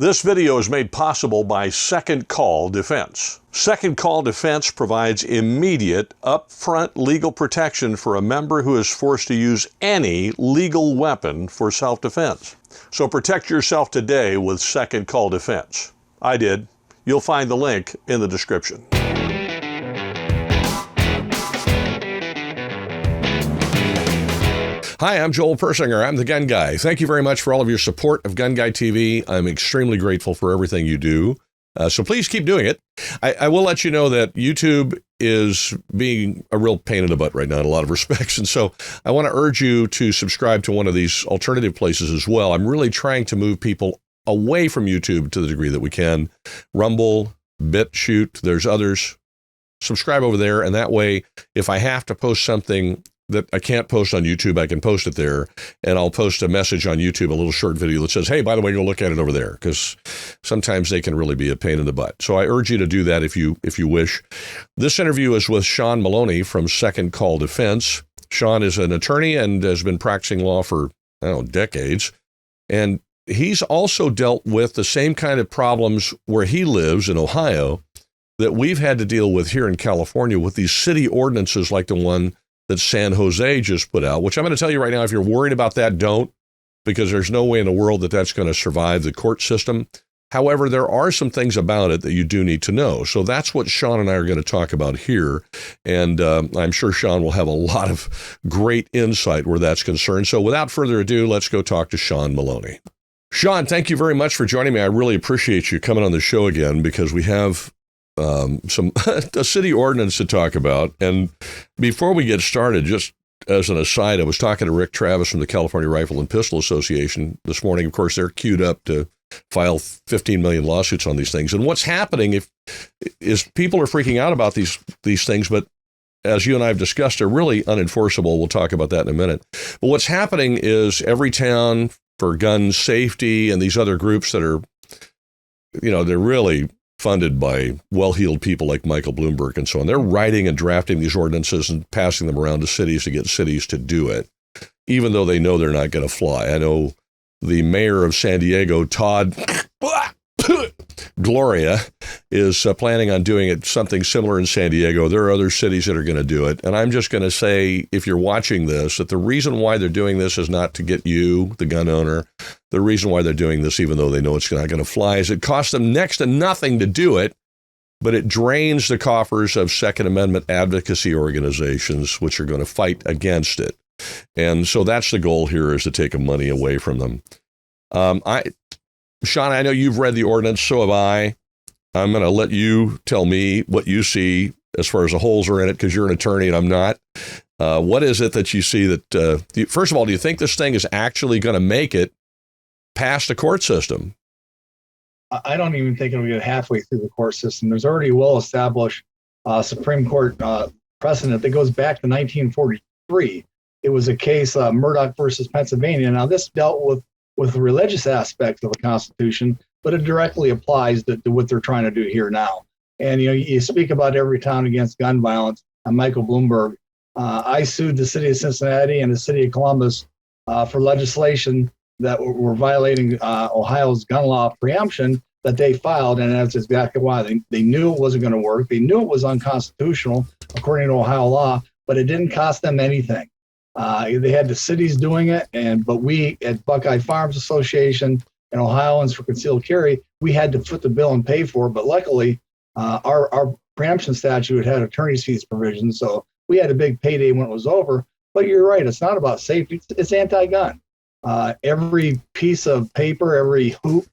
This video is made possible by Second Call Defense. Second Call Defense provides immediate, upfront legal protection for a member who is forced to use any legal weapon for self-defense. So protect yourself today with Second Call Defense. I did. You'll find the link in the description. Hi, I'm Joel Persinger. I'm the Gun Guy. Thank you very much for all of your support of GunGuyTV. I'm extremely grateful for everything you do. So please keep doing it. I will let you know that YouTube is being a real pain in the butt right now in a lot of respects. And so I want to urge you to subscribe to one of these alternative places as well. I'm really trying to move people away from YouTube to the degree that we can. Rumble, BitChute, there's others. Subscribe over there. And that way, if I have to post something that I can't post on YouTube, I can post it there, and I'll post a message on YouTube, a little short video that says, hey, by the way, go look at it over there, because sometimes they can really be a pain in the butt. So I urge you to do that if you wish. This interview is with Sean Maloney from Second Call Defense. Sean is an attorney and has been practicing law for, decades, and he's also dealt with the same kind of problems where he lives in Ohio that we've had to deal with here in California with these city ordinances like the one that San Jose just put out, which I'm going to tell you right now, if you're worried about that, don't, because there's no way in the world that that's going to survive the court system. However, there are some things about it that you do need to know. So that's what Sean and I are going to talk about here. And I'm sure Sean will have a lot of great insight where that's concerned. So without further ado, let's go talk to Sean Maloney. Sean, thank you very much for joining me. I really appreciate you coming on the show again, because we have a city ordinance to talk about. And before we get started, just as an aside, I was talking to Rick Travis from the California Rifle and Pistol Association this morning. Of course, they're queued up to file 15 million lawsuits on these things. And what's happening is people are freaking out about these things, but as you and I have discussed, they're really unenforceable. We'll talk about that in a minute. But what's happening is every town for gun safety and these other groups that are, they're really funded by well-heeled people like Michael Bloomberg and so on. They're writing and drafting these ordinances and passing them around to cities to get cities to do it, even though they know they're not going to fly. I know the mayor of San Diego, Todd Gloria, is planning on doing it something similar in San Diego. There are other cities that are going to do it. And I'm just going to say, if you're watching this, that the reason why they're doing this is not to get you, the gun owner. The reason why they're doing this, even though they know it's not going to fly, is it costs them next to nothing to do it, but it drains the coffers of Second Amendment advocacy organizations, which are going to fight against it. And so that's the goal here, is to take the money away from them. Sean, I know you've read the ordinance, so have I. I'm going to let you tell me what you see as far as the holes are in it, because you're an attorney and I'm not. What is it that you see that, first of all, do you think this thing is actually going to make it past the court system? I don't even think it'll get halfway through the court system. There's already a well-established Supreme Court precedent that goes back to 1943. It was a case, Murdoch versus Pennsylvania. Now, this dealt with the religious aspects of the Constitution, but it directly applies to what they're trying to do here now. And, you speak about every town against gun violence. Michael Bloomberg, I sued the city of Cincinnati and the city of Columbus for legislation that were violating Ohio's gun law preemption that they filed, and that's exactly why. They knew it wasn't going to work. They knew it was unconstitutional, according to Ohio law, but it didn't cost them anything. They had the cities doing it, but we at Buckeye Farms Association and Ohioans for Concealed Carry, we had to foot the bill and pay for it. But luckily, our preemption statute had attorney's fees provisions, so we had a big payday when it was over. But you're right, it's not about safety, it's anti-gun. Every piece of paper, every hoop,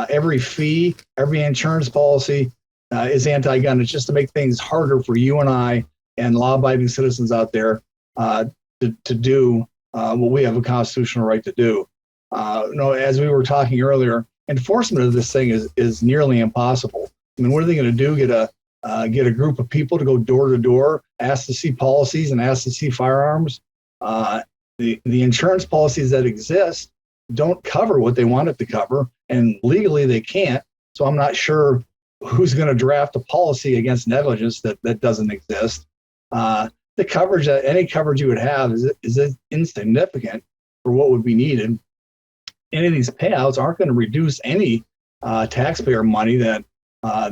every fee, every insurance policy is anti-gun. It's just to make things harder for you and I and law-abiding citizens out there to do what we have a constitutional right to do. As we were talking earlier, enforcement of this thing is nearly impossible. I mean, what are they going to do? Get a group of people to go door to door, ask to see policies and ask to see firearms? The insurance policies that exist don't cover what they want it to cover, and legally they can't. So I'm not sure who's going to draft a policy against negligence that doesn't exist. The coverage, any coverage you would have is insignificant for what would be needed. Any of these payouts aren't going to reduce any taxpayer money that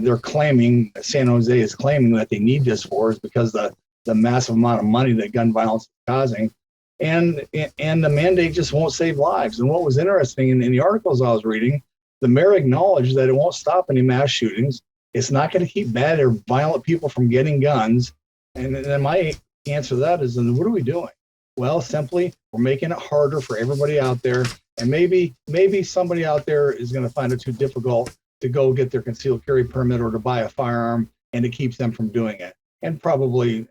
they're claiming, San Jose is claiming that they need this for, is because the massive amount of money that gun violence is causing. And the mandate just won't save lives. And what was interesting in the articles I was reading, the mayor acknowledged that it won't stop any mass shootings. It's not going to keep bad or violent people from getting guns. And then my answer to that is, then what are we doing? Well, simply, we're making it harder for everybody out there. And maybe somebody out there is going to find it too difficult to go get their concealed carry permit or to buy a firearm, and it keeps them from doing it. And probably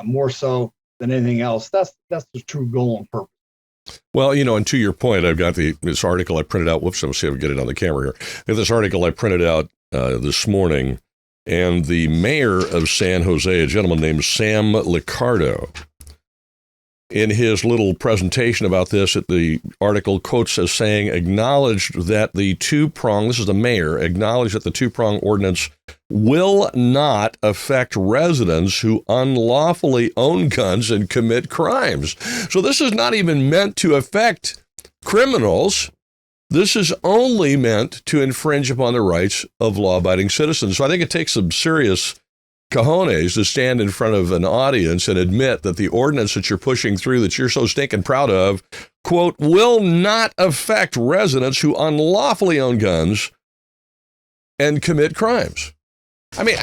more so than anything else, that's the true goal and purpose. Well, and to your point, I've got this article I printed out. Whoops, I'm going to see if I can get it on the camera here. I have this article I printed out this morning, and the mayor of San Jose, a gentleman named Sam Liccardo, in his little presentation about this, the article quotes as saying, acknowledged that the two-prong, this is the mayor, acknowledged that the two-prong ordinance will not affect residents who unlawfully own guns and commit crimes. So this is not even meant to affect criminals. This is only meant to infringe upon the rights of law-abiding citizens. So I think it takes some serious cojones to stand in front of an audience and admit that the ordinance that you're pushing through, that you're so stinking proud of, quote, will not affect residents who unlawfully own guns and commit crimes. I mean,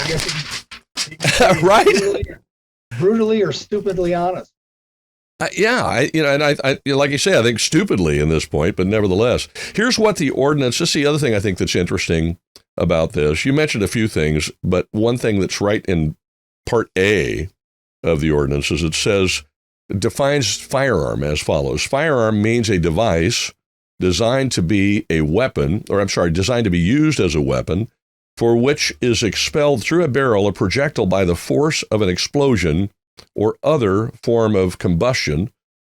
right? Brutally or stupidly honest. I like you say, I think stupidly in this point, but nevertheless, here's what the ordinance, this is the other thing I think that's interesting about this. You mentioned a few things, but one thing that's right in Part A of the ordinance is it says, defines firearm as follows. Firearm means a device designed to be a weapon, designed to be used as a weapon, for which is expelled through a barrel a projectile by the force of an explosion or other form of combustion.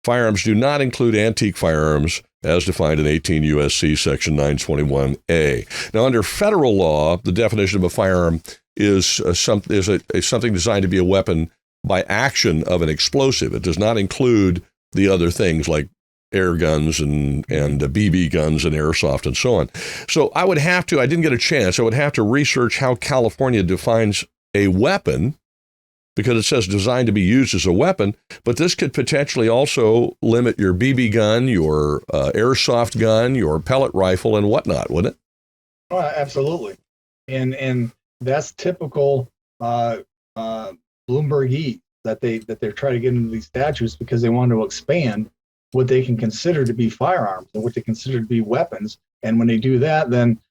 Firearms do not include antique firearms as defined in 18 U.S.C. Section 921A. Now, under federal law, the definition of a firearm is something designed to be a weapon by action of an explosive. It does not include the other things like air guns and BB guns and airsoft and so on. So I didn't get a chance, I would have to research how California defines a weapon, because it says designed to be used as a weapon, but this could potentially also limit your BB gun, your airsoft gun, your pellet rifle, and whatnot, wouldn't it? Oh, absolutely. And that's typical Bloomberg that they're trying to get into these statutes because they want to expand what they can consider to be firearms and what they consider to be weapons. And when they do that, then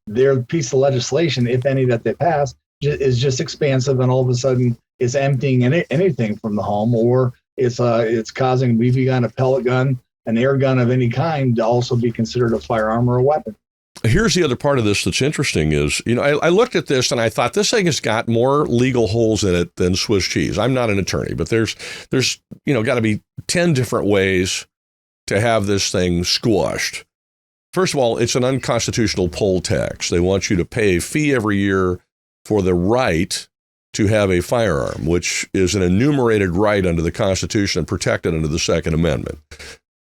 their piece of legislation, if any, that they pass, is just expansive, and all of a sudden it's emptying anything from the home, or it's causing a BB gun, a pellet gun, an air gun of any kind to also be considered a firearm or a weapon. Here's the other part of this that's interesting is, I looked at this and I thought this thing has got more legal holes in it than Swiss cheese. I'm not an attorney, but there's got to be 10 different ways to have this thing squashed. First of all, it's an unconstitutional poll tax. They want you to pay a fee every year for the right to have a firearm, which is an enumerated right under the Constitution and protected under the Second Amendment.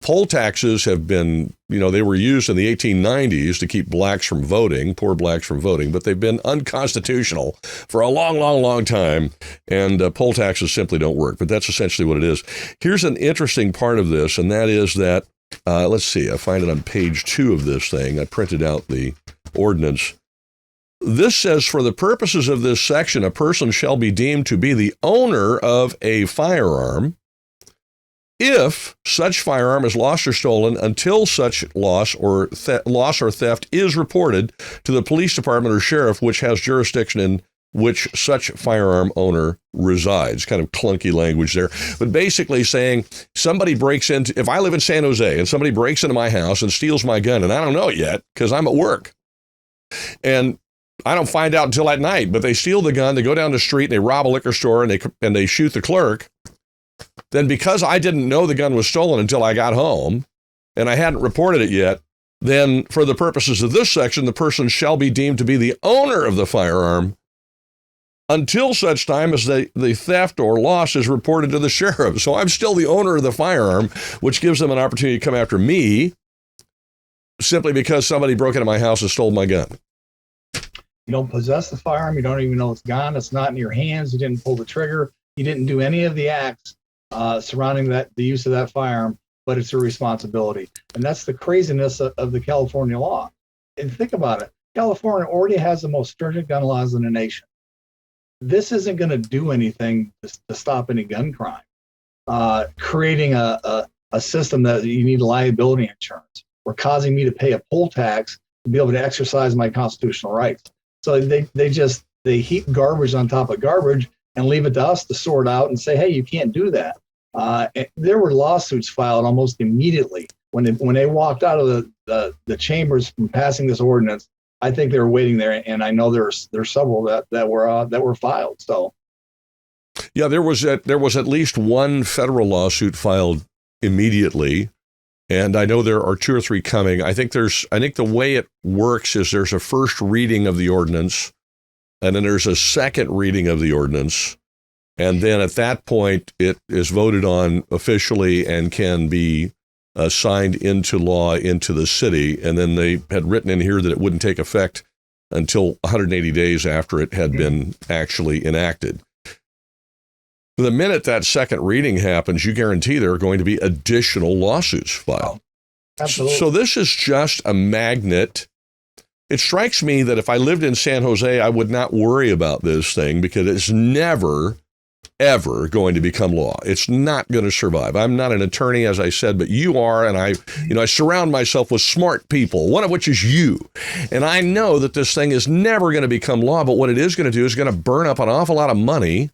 Poll taxes have been, they were used in the 1890s to keep blacks from voting, poor blacks from voting, but they've been unconstitutional for a long, long, long time, and poll taxes simply don't work. But that's essentially what it is. Here's an interesting part of this, and that is that, let's see, I find it on page 2 of this thing. I printed out the ordinance. This says, for the purposes of this section, a person shall be deemed to be the owner of a firearm if such firearm is lost or stolen until such loss or theft is reported to the police department or sheriff, which has jurisdiction in which such firearm owner resides. Kind of clunky language there, but basically saying somebody breaks into, if I live in San Jose and somebody breaks into my house and steals my gun, and I don't know it yet because I'm at work, and I don't find out until at night, but they steal the gun, they go down the street and they rob a liquor store and they shoot the clerk. Then because I didn't know the gun was stolen until I got home and I hadn't reported it yet, then for the purposes of this section, the person shall be deemed to be the owner of the firearm until such time as the theft or loss is reported to the sheriff. So I'm still the owner of the firearm, which gives them an opportunity to come after me simply because somebody broke into my house and stole my gun. You don't possess the firearm. You don't even know it's gone. It's not in your hands. You didn't pull the trigger. You didn't do any of the acts surrounding the use of that firearm, but it's your responsibility. And that's the craziness of the California law. And think about it. California already has the most stringent gun laws in the nation. This isn't going to do anything to stop any gun crime. Creating a system that you need liability insurance, or causing me to pay a poll tax to be able to exercise my constitutional rights. So they heap garbage on top of garbage and leave it to us to sort out and say, hey, you can't do that. There were lawsuits filed almost immediately when they walked out of the chambers from passing this ordinance. I think they were waiting there, and I know there's several that were filed. So, yeah, there was at least one federal lawsuit filed immediately, and I know there are 2 or 3 coming. I think the way it works is there's a first reading of the ordinance, and then there's a second reading of the ordinance, and then at that point it is voted on officially and can be signed into law into the city. And then they had written in here that it wouldn't take effect until 180 days after it had been actually enacted. The minute that second reading happens, you guarantee there are going to be additional lawsuits filed. Absolutely. So this is just a magnet. It strikes me that if I lived in San Jose, I would not worry about this thing because it's never, ever going to become law. It's not going to survive. I'm not an attorney, as I said, but you are, and I surround myself with smart people, one of which is you. And I know that this thing is never going to become law, but what it is going to do is going to burn up an awful lot of money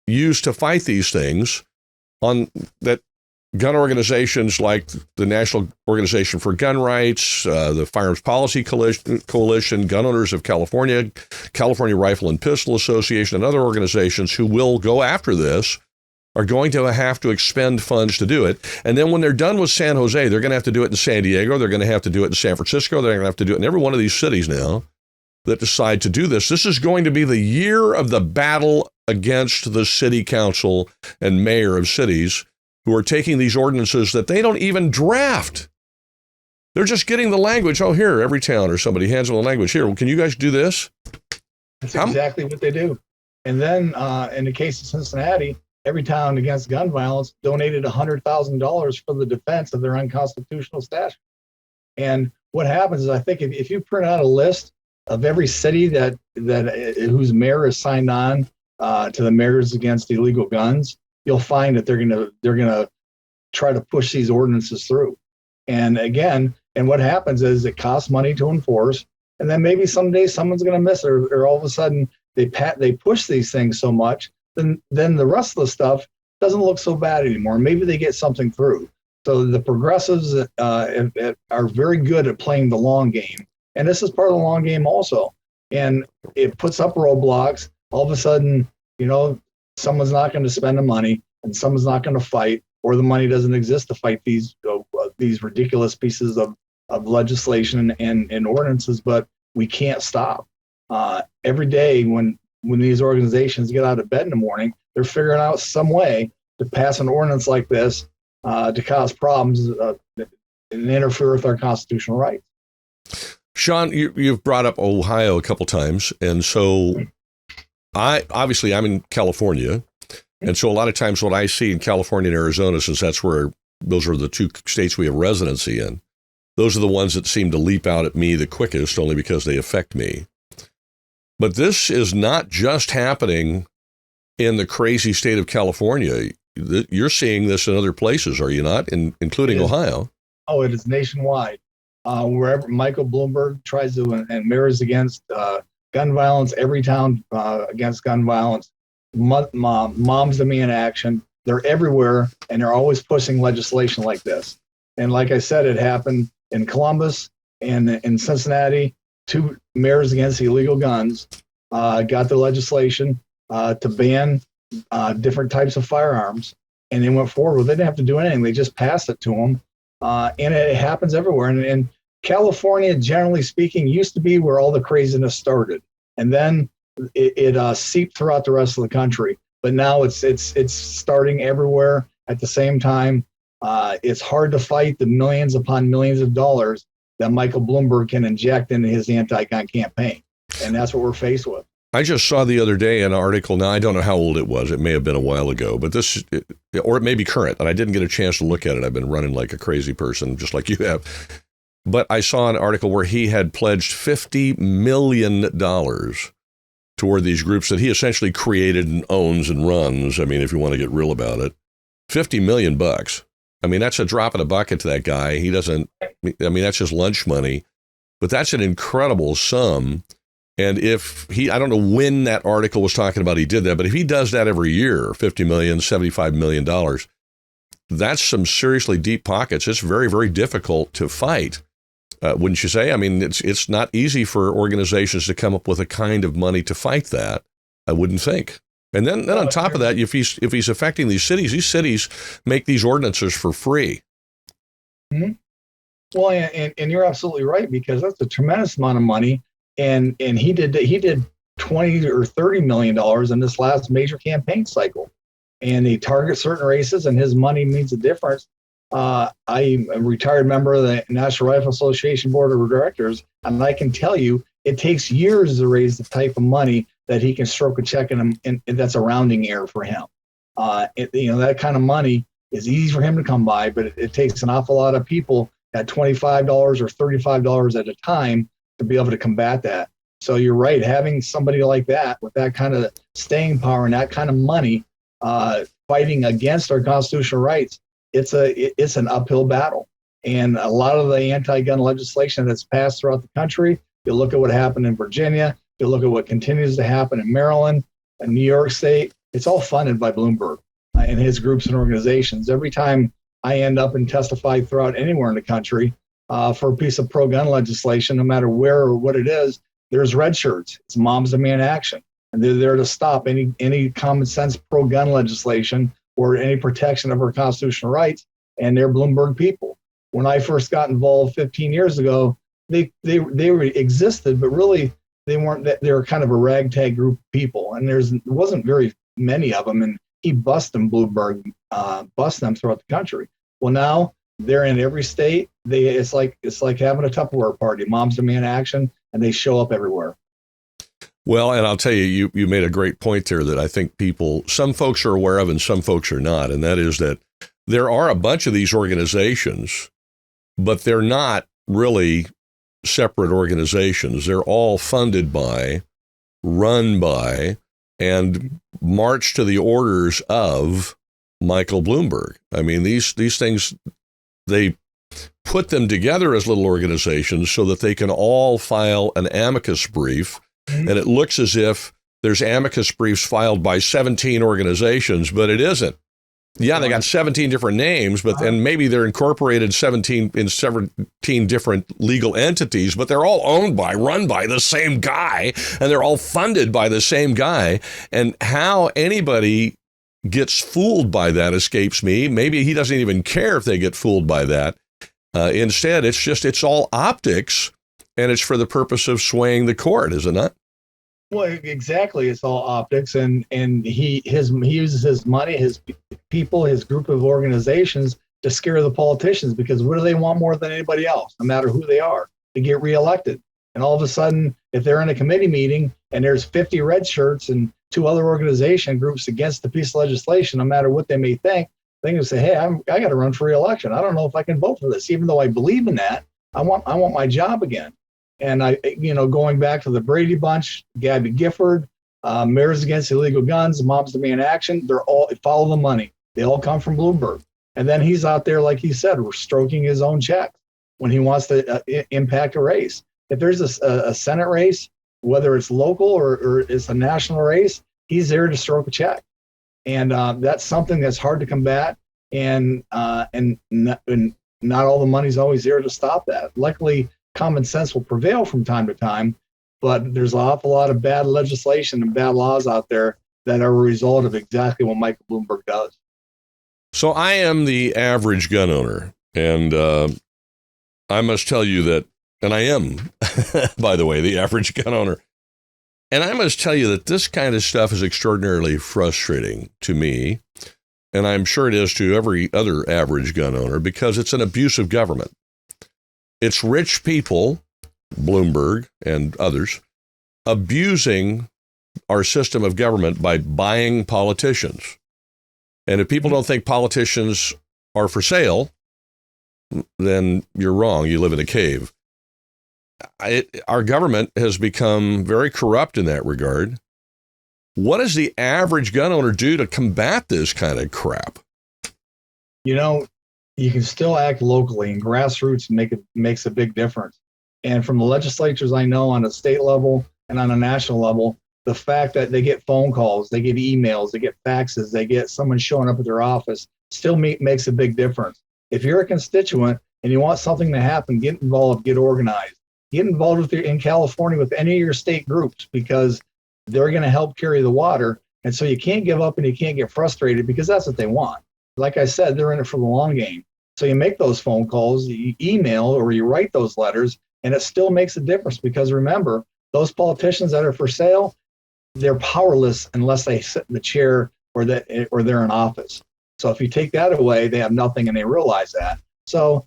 used to fight these things on that gun organizations like the National Organization for Gun Rights, the Firearms Policy Coalition, Gun Owners of California, California Rifle and Pistol Association, and other organizations who will go after this are going to have to expend funds to do it. And then when they're done with San Jose, they're going to have to do it in San Diego. They're going to have to do it in San Francisco. They're going to have to do it in every one of these cities now that decide to do this. This is going to be the year of the battle against the city council and mayor of cities who are taking these ordinances that they don't even draft. They're just getting the language. Oh, here, every town or somebody hands them the language. Here, well, can you guys do this? That's exactly what they do. And then in the case of Cincinnati, every town against gun violence donated $100,000 for the defense of their unconstitutional statute. And what happens is, I think if you print out a list of every city that whose mayor is signed on to the Mayors Against Illegal Guns, you'll find that they're gonna try to push these ordinances through. And again, and what happens is it costs money to enforce, and then maybe someday someone's gonna miss it, or all of a sudden they push these things so much, then the rest of the stuff doesn't look so bad anymore. Maybe they get something through. So the progressives are very good at playing the long game, and this is part of the long game also. And it puts up roadblocks. All of a sudden, someone's not going to spend the money, and someone's not going to fight, or the money doesn't exist to fight these ridiculous pieces of legislation and ordinances. But we can't stop. Every day when these organizations get out of bed in the morning, they're figuring out some way to pass an ordinance like this to cause problems and interfere with our constitutional rights. Sean, you've brought up Ohio a couple times, and so I'm in California, and so a lot of times what I see in California and Arizona, since those are the 2 states we have residency in, those are the ones that seem to leap out at me the quickest, only because they affect me. But this is not just happening in the crazy state of California. You're seeing this in other places, are you not, including Ohio? Oh, it is nationwide. Wherever Michael Bloomberg tries to, and Mayors Against Gun Violence, every town against gun violence, Moms Demand Action, they're everywhere, and they're always pushing legislation like this. And like I said, it happened in Columbus and in Cincinnati. 2 Mayors Against Illegal Guns got the legislation to ban different types of firearms, and they went forward with it. They didn't have to do anything. They just passed it to them. And it happens everywhere. And California, generally speaking, used to be where all the craziness started. And then it seeped throughout the rest of the country. But now it's starting everywhere at the same time. It's hard to fight the millions upon millions of dollars that Michael Bloomberg can inject into his anti-gun campaign. And that's what we're faced with. I just saw the other day an article. Now, I don't know how old it was. It may have been a while ago, but or it may be current, and I didn't get a chance to look at it. I've been running like a crazy person, just like you have. But I saw an article where he had pledged $50 million toward these groups that he essentially created and owns and runs. I mean, if you want to get real about it, $50 million. I mean, that's a drop in a bucket to that guy. He doesn't, I mean, that's just lunch money, but that's an incredible sum. And if he, I don't know when that article was talking about he did that, but if he does that every year, $50 million, $75 million, that's some seriously deep pockets. It's very, very difficult to fight. Wouldn't you say? I mean, it's not easy for organizations to come up with a kind of money to fight that, I wouldn't think. And then on top of that, if he's affecting these cities make these ordinances for free. Mm-hmm. Well, and you're absolutely right, because that's a tremendous amount of money. And he did $20 or $30 million in this last major campaign cycle. And they target certain races, and his money means a difference. I'm a retired member of the National Rifle Association Board of Directors, and I can tell you it takes years to raise the type of money that he can stroke a check and that's a rounding error for him. That kind of money is easy for him to come by, but it takes an awful lot of people at $25 or $35 at a time to be able to combat that. So you're right, having somebody like that with that kind of staying power and that kind of money fighting against our constitutional rights, it's an uphill battle. And a lot of the anti-gun legislation that's passed throughout the country, you look at what happened in Virginia, you look at what continues to happen in Maryland and New York State, it's all funded by Bloomberg and his groups and organizations. Every time I end up and testify throughout anywhere in the country for a piece of pro-gun legislation, no matter where or what it is, there's red shirts. It's Moms Demand Action. And they're there to stop any common sense pro-gun legislation or any protection of our constitutional rights, and they're Bloomberg people. When I first got involved 15 years ago, they existed, but really they weren't. They were kind of a ragtag group of people, and there wasn't very many of them. And he bust them, Bloomberg, bust them throughout the country. Well, now they're in every state. It's like having a Tupperware party. Moms Demand Action, and they show up everywhere. Well, and I'll tell you, you made a great point there that I think some folks are aware of and some folks are not, and that is that there are a bunch of these organizations, but they're not really separate organizations. They're all funded by, run by, and march to the orders of Michael Bloomberg. I mean, these things, they put them together as little organizations so that they can all file an amicus brief. And it looks as if there's amicus briefs filed by 17 organizations, but it isn't. Yeah, they got 17 different names, but then maybe they're incorporated 17 different legal entities, but they're all run by the same guy, and they're all funded by the same guy. And how anybody gets fooled by that escapes me. Maybe he doesn't even care if they get fooled by that. Instead, it's all optics. And it's for the purpose of swaying the court, is it not? Well, exactly. It's all optics, and he uses his money, his people, his group of organizations to scare the politicians, because what do they want more than anybody else, no matter who they are, to get reelected? And all of a sudden, if they're in a committee meeting and there's 50 red shirts and 2 other organization groups against the piece of legislation, no matter what they may think, they can say, "Hey, I got to run for reelection. I don't know if I can vote for this, even though I believe in that. I want my job again." And going back to the Brady Bunch, Gabby Gifford, Mayors Against Illegal Guns, Moms Demand Action, they're all follow the money. They all come from Bloomberg. And then he's out there, like he said, stroking his own check when he wants to impact a race. If there's a Senate race, whether it's local or it's a national race, he's there to stroke a check. And that's something that's hard to combat. And not all the money's always there to stop that. Luckily, common sense will prevail from time to time, but there's an awful lot of bad legislation and bad laws out there that are a result of exactly what Michael Bloomberg does. So I am the average gun owner, and I must tell you that, and I am, by the way, the average gun owner, and I must tell you that this kind of stuff is extraordinarily frustrating to me, and I'm sure it is to every other average gun owner, because it's an abuse of government. It's rich people, Bloomberg and others, abusing our system of government by buying politicians. And if people don't think politicians are for sale, then you're wrong. You live in a cave. Our government has become very corrupt in that regard. What does the average gun owner do to combat this kind of crap? You know, you can still act locally, and grassroots makes a big difference. And from the legislatures I know on a state level and on a national level, the fact that they get phone calls, they get emails, they get faxes, they get someone showing up at their office still makes a big difference. If you're a constituent and you want something to happen, get involved, get organized. Get involved in California with any of your state groups, because they're going to help carry the water. And so you can't give up and you can't get frustrated, because that's what they want. Like I said, they're in it for the long game. So you make those phone calls, you email, or you write those letters, and it still makes a difference, because remember, those politicians that are for sale, they're powerless unless they sit in the chair or they're in office. So if you take that away, they have nothing, and they realize that. So,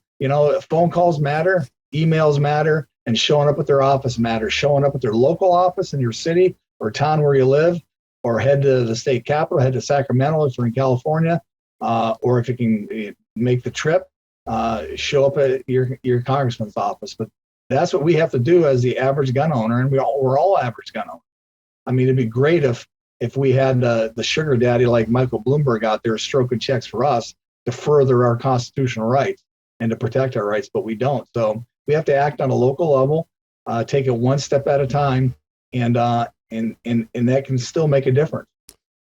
phone calls matter, emails matter, and showing up at their office matters. Showing up at their local office in your city or town where you live, or head to the state capitol, head to Sacramento if you're in California, or if you can make the trip, show up at your congressman's office. But that's what we have to do as the average gun owner, and we're all average gun owners. I mean, it'd be great if we had the sugar daddy like Michael Bloomberg out there stroking checks for us to further our constitutional rights and to protect our rights, but we don't. So we have to act on a local level, take it one step at a time, and that can still make a difference.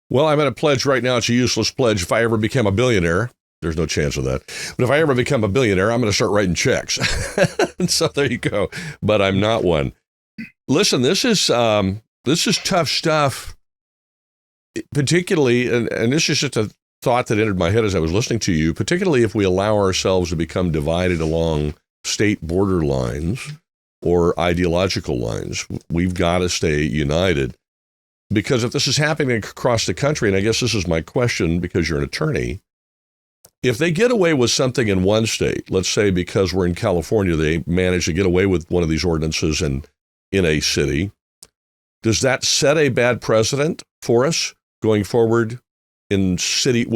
Well, I'm going to pledge right now, it's a useless pledge. If I ever become a billionaire, there's no chance of that. But if I ever become a billionaire, I'm going to start writing checks. And so there you go. But I'm not one. Listen, this is tough stuff, particularly, and this is just a thought that entered my head as I was listening to you, particularly if we allow ourselves to become divided along state border lines or ideological lines. We've got to stay united, because if this is happening across the country, and I guess this is my question because you're an attorney, if they get away with something in one state, let's say because we're in California, they manage to get away with one of these ordinances in a city, does that set a bad precedent for us going forward with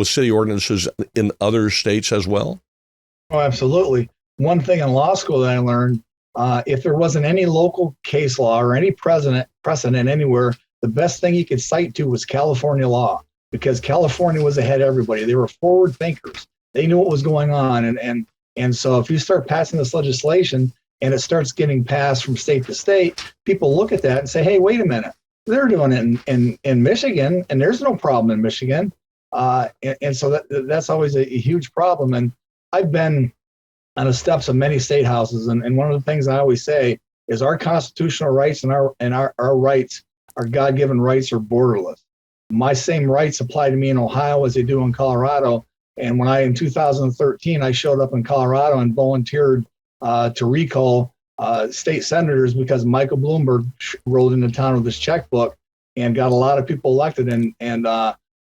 city ordinances in other states as well? Oh, absolutely. One thing in law school that I learned, if there wasn't any local case law or any precedent anywhere, the best thing you could cite to was California law, because California was ahead of everybody. They were forward thinkers. They knew what was going on. And so if you start passing this legislation and it starts getting passed from state to state, people look at that and say, hey, wait a minute. They're doing it in Michigan, and there's no problem in Michigan. And so that's always a huge problem. And I've been on the steps of many state houses, and one of the things I always say is our constitutional rights and our rights, our God-given rights, are borderless. My same rights apply to me in Ohio as they do in Colorado. And when in 2013, I showed up in Colorado and volunteered to recall state senators because Michael Bloomberg rolled into town with his checkbook and got a lot of people elected and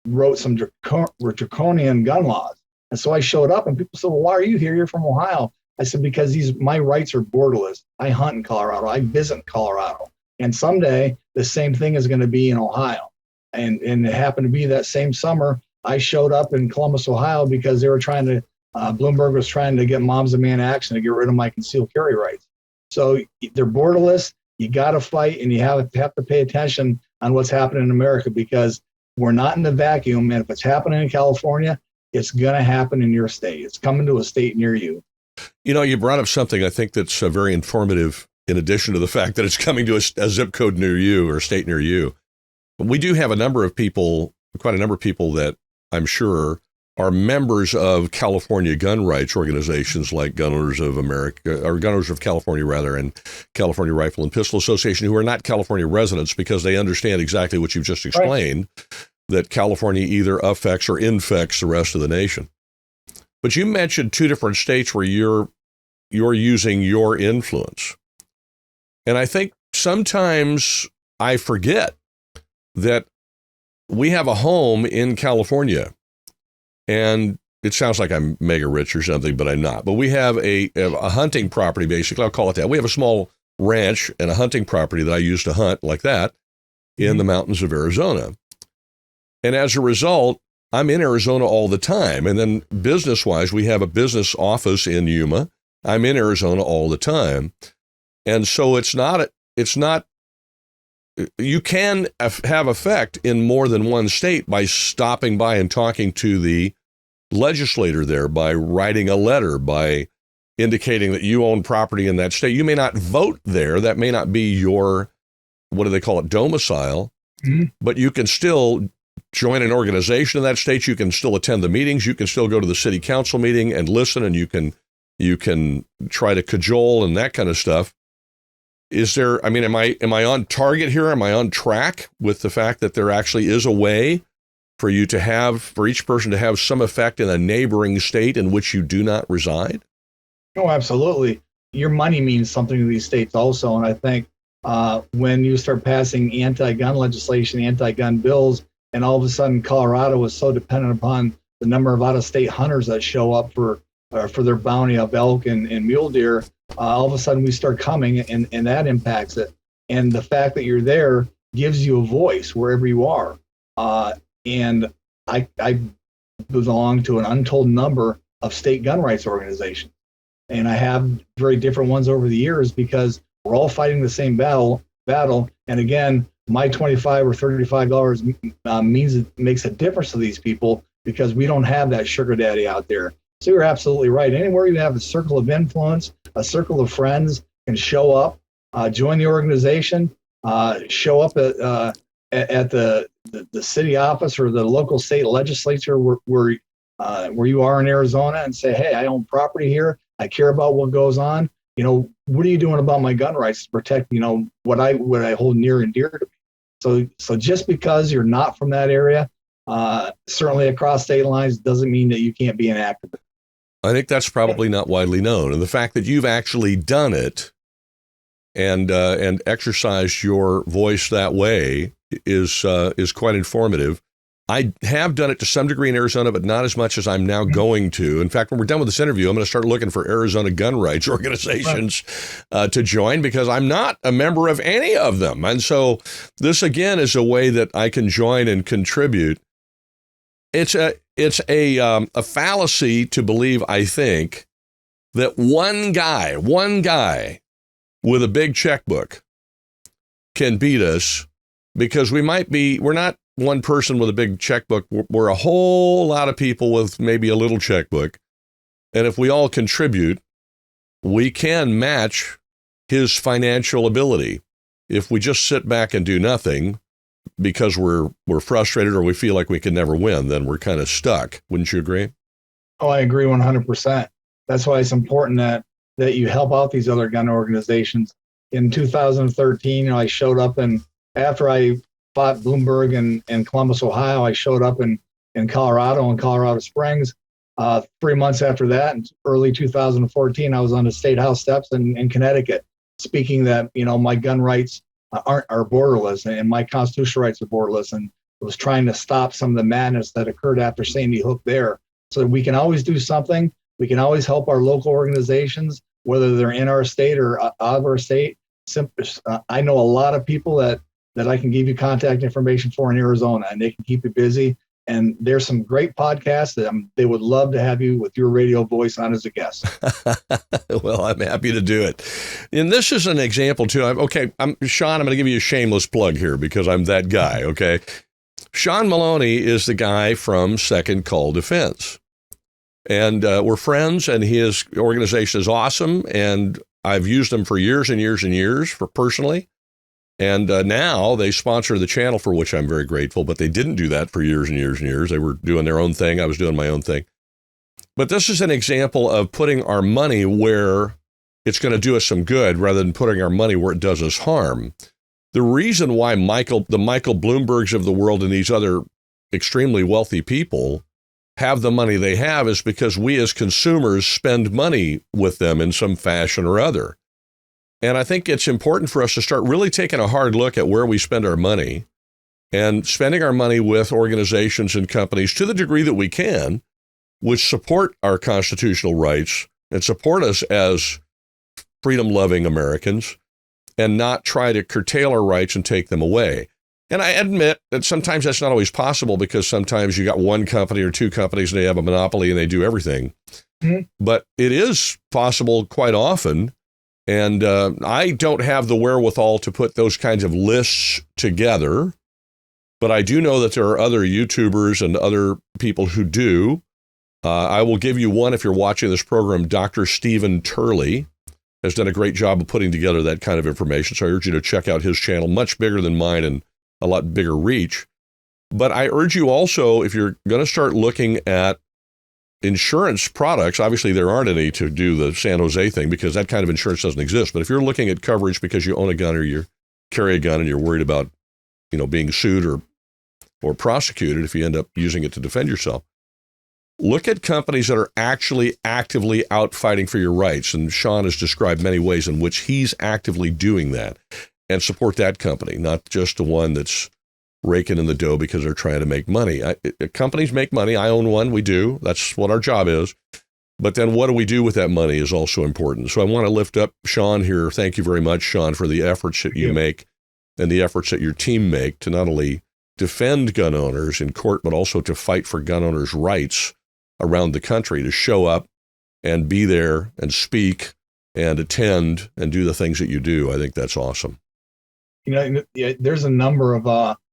wrote some draconian gun laws. And so I showed up and people said, well, why are you here? You're from Ohio. I said, because my rights are borderless. I hunt in Colorado. I visit Colorado. And someday the same thing is going to be in Ohio. And it happened to be that same summer, I showed up in Columbus, Ohio, because they were Bloomberg was trying to get moms of man action to get rid of my concealed carry rights. So they're borderless. You got to fight, and you have to pay attention on what's happening in America, because we're not in the vacuum. And if it's happening in California, it's going to happen in your state. It's coming to a state near you. You brought up something I think that's very informative, in addition to the fact that it's coming to a zip code near you or a state near you. But we do have quite a number of people that I'm sure are members of California gun rights organizations like Gun Owners of America, or Gun Owners of California, rather, and California Rifle and Pistol Association, who are not California residents, because they understand exactly what you've just explained, right, that California either affects or infects the rest of the nation. But you mentioned two different states where you're using your influence. And I think sometimes I forget that we have a home in California. And it sounds like I'm mega rich or something, but I'm not. But we have a hunting property, basically. I'll call it that. We have a small ranch and a hunting property that I used to hunt like that in the mountains of Arizona. And as a result, I'm in Arizona all the time. And then business-wise, we have a business office in Yuma. I'm in Arizona all the time. And so you can have effect in more than one state by stopping by and talking to the legislator there, by writing a letter, by indicating that you own property in that state. You may not vote there. That may not be your, what do they call it, domicile, but you can still join an organization in that state. You can still attend the meetings. You can still go to the city council meeting and listen, and you can try to cajole and that kind of stuff. Is there, I mean, am I on target here? Am I on track with the fact that there actually is a way for each person to have some effect in a neighboring state in which you do not reside? No, absolutely. Your money means something to these states also. And I think when you start passing anti-gun legislation, anti-gun bills, and all of a sudden Colorado is so dependent upon the number of out-of-state hunters that show up for their bounty of elk and mule deer, all of a sudden we start coming, and that impacts it. And the fact that you're there gives you a voice wherever you are. And I belong to an untold number of state gun rights organizations. And I have very different ones over the years because we're all fighting the same battle. And again, my $25 or $35 makes a difference to these people because we don't have that sugar daddy out there. So you're absolutely right. Anywhere you have a circle of influence, a circle of friends can show up, join the organization, show up at the city office or the local state legislature where you are in Arizona and say, hey, I own property here. I care about what goes on. What are you doing about my gun rights to protect, what I hold near and dear to me? So just because you're not from that area, certainly across state lines, doesn't mean that you can't be an activist. I think that's probably not widely known. And the fact that you've actually done it and exercised your voice that way is quite informative. I have done it to some degree in Arizona, but not as much as I'm now going to. In fact, when we're done with this interview, I'm going to start looking for Arizona gun rights organizations to join because I'm not a member of any of them. And so this, again, is a way that I can join and contribute. It's a fallacy to believe, I think, that one guy with a big checkbook can beat us because we're not one person with a big checkbook. We're a whole lot of people with maybe a little checkbook. And if we all contribute, we can match his financial ability. If we just sit back and do nothing because we're frustrated or we feel like we can never win, then we're kind of stuck. Wouldn't you agree? Oh, I agree 100%. That's why it's important that you help out these other gun organizations. In 2013, I showed up, and after I fought Bloomberg in Columbus, Ohio, I showed up in Colorado, in Colorado Springs. 3 months after that, in early 2014, I was on the State House steps in Connecticut, speaking that my gun rights are borderless, and my constitutional rights are borderless, and was trying to stop some of the madness that occurred after Sandy Hook there. So we can always do something. We can always help our local organizations, whether they're in our state or out of our state. I know a lot of people that I can give you contact information for in Arizona, and they can keep you busy. And there's some great podcasts that they would love to have you with your radio voice on as a guest. Well, I'm happy to do it. And this is an example too. Sean, I'm going to give you a shameless plug here because I'm that guy. Okay. Sean Maloney is the guy from Second Call Defense. And we're friends, and his organization is awesome. And I've used them for years and years and years personally. And now they sponsor the channel, for which I'm very grateful, but they didn't do that for years and years and years. They were doing their own thing. I was doing my own thing. But this is an example of putting our money where it's going to do us some good rather than putting our money where it does us harm. The reason why the Michael Bloombergs of the world and these other extremely wealthy people have the money they have is because we as consumers spend money with them in some fashion or other. And I think it's important for us to start really taking a hard look at where we spend our money and spending our money with organizations and companies to the degree that we can, which support our constitutional rights and support us as freedom-loving Americans, and not try to curtail our rights and take them away. And I admit that sometimes that's not always possible because sometimes you got one company or two companies and they have a monopoly and they do everything. Mm-hmm. But it is possible quite often. And I don't have the wherewithal to put those kinds of lists together. But I do know that there are other YouTubers and other people who do. I will give you one if you're watching this program. Dr. Stephen Turley has done a great job of putting together that kind of information. So I urge you to check out his channel, much bigger than mine and a lot bigger reach. But I urge you also, if you're going to start looking at insurance products, obviously there aren't any to do the San Jose thing because that kind of insurance doesn't exist. But if you're looking at coverage because you own a gun or you carry a gun and you're worried about, being sued or prosecuted if you end up using it to defend yourself, look at companies that are actually actively out fighting for your rights. And Sean has described many ways in which he's actively doing that. And support that company, not just the one that's raking in the dough because they're trying to make money. Companies make money. I own one. We do. That's what our job is. But then what do we do with that money is also important. So I want to lift up Sean here. Thank you very much, Sean, for the efforts that you make and the efforts that your team make to not only defend gun owners in court, but also to fight for gun owners' rights around the country, to show up and be there and speak and attend and do the things that you do. I think that's awesome. There's a number of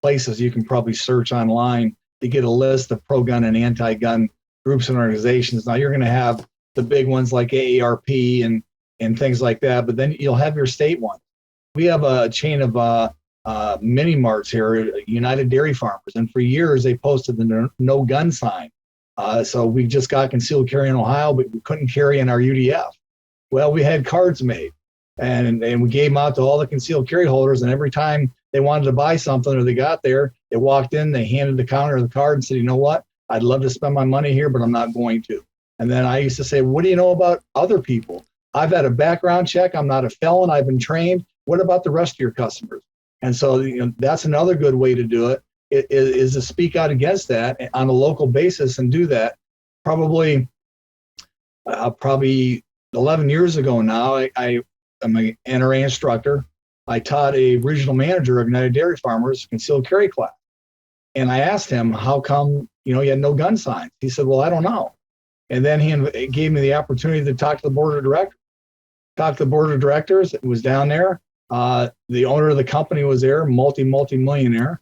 places you can probably search online to get a list of pro-gun and anti-gun groups and organizations. Now you're going to have the big ones like AARP and things like that, but then you'll have your state ones. We have a chain of mini marts here, United Dairy Farmers, and for years they posted the no gun sign. So we just got concealed carry in Ohio, but we couldn't carry in our UDF. Well, we had cards made. And we gave them out to all the concealed carry holders. And every time they wanted to buy something or they got there, they walked in, they handed the counter the card and said, you know what? I'd love to spend my money here, but I'm not going to. And then I used to say, what do you know about other people? I've had a background check. I'm not a felon. I've been trained. What about the rest of your customers? And so that's another good way to do it, is to speak out against that on a local basis and do that. Probably 11 years ago now, I'm an NRA instructor. I taught a regional manager of United Dairy Farmers concealed carry class. And I asked him, how come, he had no gun signs? He said, well, I don't know. And then he gave me the opportunity to talk to the board of directors. It was down there. The owner of the company was there, multi-millionaire.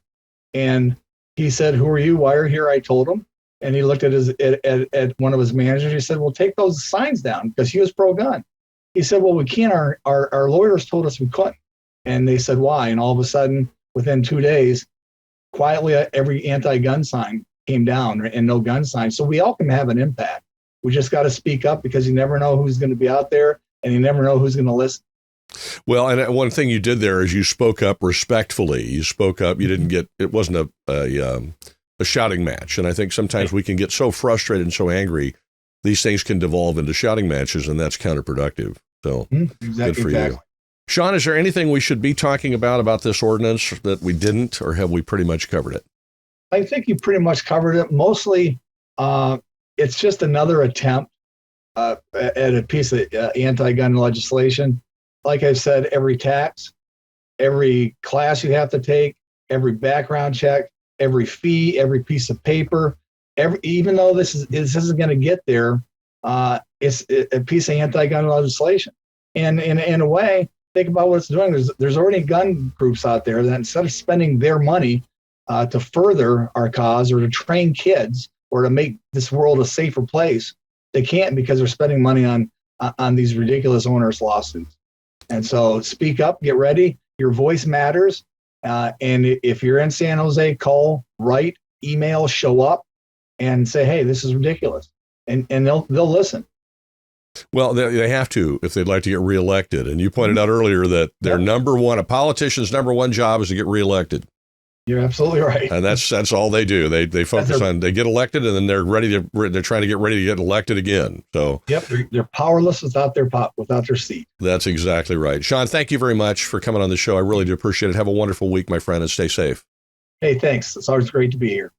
And he said, who are you? Why are you here? I told him. And he looked at one of his managers. He said, well, take those signs down, because he was pro-gun. He said, well, we can't. Our lawyers told us we couldn't. And they said, why? And all of a sudden, within 2 days, quietly, every anti-gun sign came down and no gun sign. So we all can have an impact. We just got to speak up, because you never know who's going to be out there and you never know who's going to listen. Well, and one thing you did there is you spoke up respectfully. You spoke up. You didn't get, it wasn't a shouting match. And I think sometimes we can get so frustrated and so angry, these things can devolve into shouting matches, and that's counterproductive. So good for you. Sean, is there anything we should be talking about this ordinance that we didn't, or have we pretty much covered it? I think you pretty much covered it. Mostly, it's just another attempt at a piece of anti-gun legislation. Like I said, every tax, every class you have to take, every background check, every fee, every piece of paper, even though this isn't going to get there, it's a piece of anti-gun legislation. And in a way, think about what it's doing. There's already gun groups out there that, instead of spending their money to further our cause or to train kids or to make this world a safer place, they can't, because they're spending money on these ridiculous onerous lawsuits. And so speak up, get ready. Your voice matters. And if you're in San Jose, call, write, email, show up, and say, hey, this is ridiculous. And they'll listen. Well, they have to if they'd like to get reelected. And you pointed out earlier that their a politician's number one job is to get reelected. You're absolutely right. And that's all they do. They focus on, they get elected, and then they're trying to get ready to get elected again. So yep, they're powerless without their seat. That's exactly right. Sean, thank you very much for coming on the show. I really do appreciate it. Have a wonderful week, my friend, and stay safe. Hey, thanks. It's always great to be here.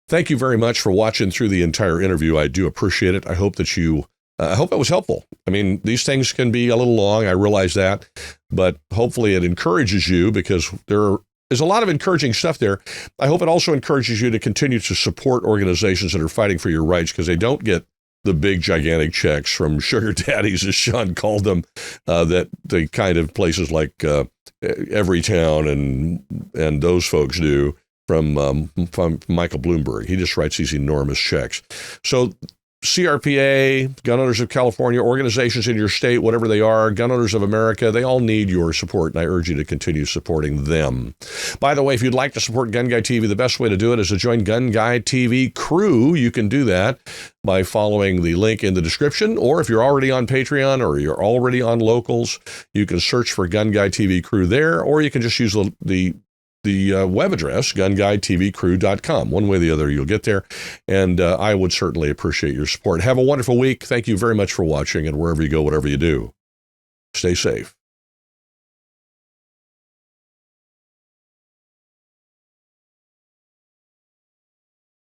Thank you very much for watching through the entire interview. I do appreciate it. I hope that you I hope it was helpful. I mean, these things can be a little long. I realize that, but hopefully it encourages you, because there is a lot of encouraging stuff there. I hope it also encourages you to continue to support organizations that are fighting for your rights, because they don't get the big, gigantic checks from sugar daddies, as Sean called them, that the kind of places like Everytown and those folks do from Michael Bloomberg. He just writes these enormous checks. So CRPA, Gun Owners of California, organizations in your state, whatever they are, Gun Owners of America, they all need your support, and I urge you to continue supporting them. By the way, if you'd like to support GunGuyTV, the best way to do it is to join GunGuyTV crew. You can do that by following the link in the description, or if you're already on Patreon or you're already on Locals, you can search for GunGuyTV crew there, or you can just use the web address, GunGuyTVcrew.com. One way or the other, you'll get there. And I would certainly appreciate your support. Have a wonderful week. Thank you very much for watching. And wherever you go, whatever you do, stay safe.